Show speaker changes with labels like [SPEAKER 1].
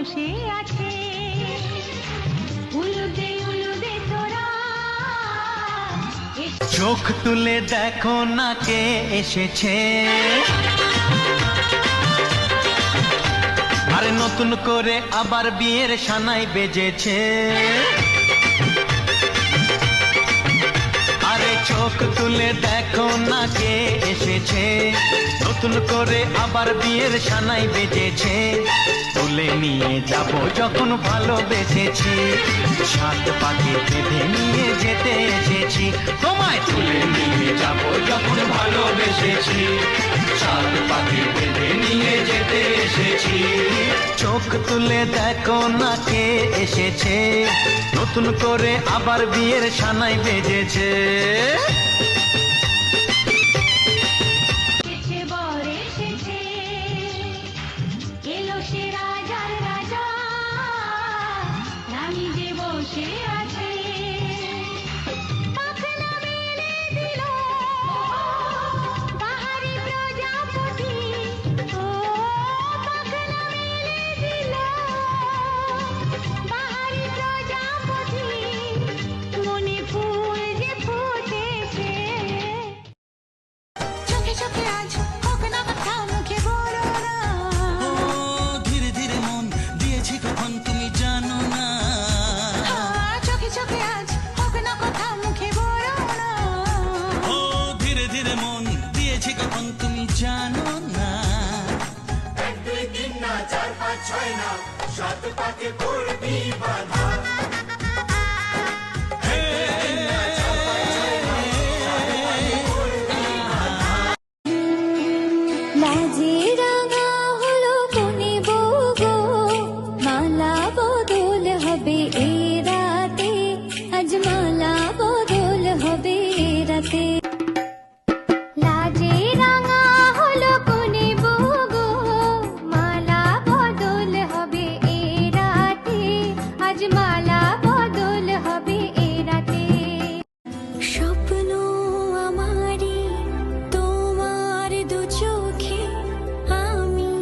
[SPEAKER 1] বসে আছে উলুদে উলুদে তোরা
[SPEAKER 2] চোখ তুলে দেখো না কে এসেছে আরে নতুন করে আবার বিয়ের সানাই বেজেছে আরে চোখ তুলে দেখো না কে এসেছে নতুন করে আবার বিয়ের সানাই বেজেছে তুলে নিয়ে যাব যখন ভালোবেসেছি সাত পাখি বেঁধে নিয়ে যেতে এসেছি তোমায় তুলে নিয়ে যাব যখন ভালোবেসেছি সাত পাখি বেঁধে নিয়ে যেতে এসেছি চোখ তুলে দেখো না কে এসেছে নতুন করে আবার বিয়ের সানাই বেজেছে
[SPEAKER 1] এলো সে রাজার রাজা রানী যে বসে আছে পাখনা মেলে দিল বাহারি প্রজাপতি ও পাখনা মেলে দিল বাহারি প্রজাপতি মনে ফুল যে ফুটেছে চোখে চোখে আজ হোক না কথা মুখে বলো না
[SPEAKER 3] ধীরে ধীরে মন দিয়েছি কখন তুমি জানো না
[SPEAKER 1] চোখে চোখে আজ হোক না কথা মুখে বলো না
[SPEAKER 3] ও ধীরে ধীরে মন দিয়েছি কখন তুমি জানো না
[SPEAKER 4] 1 2 3 না 4 5 6 না সাত পাকে পড়বি বাধা
[SPEAKER 1] লাজে রাঙা হলো কোনে বগো মালা বদল হবে এ রাতে আজ মালা বদল হবে এ রাতে লাজে রাঙা হলো কোনে বগো মালা বদল হবে এ রাতে আজ মালা বদল হবে এ রাতে স্বপ্ন আমারি তোমার দু চোখে আমি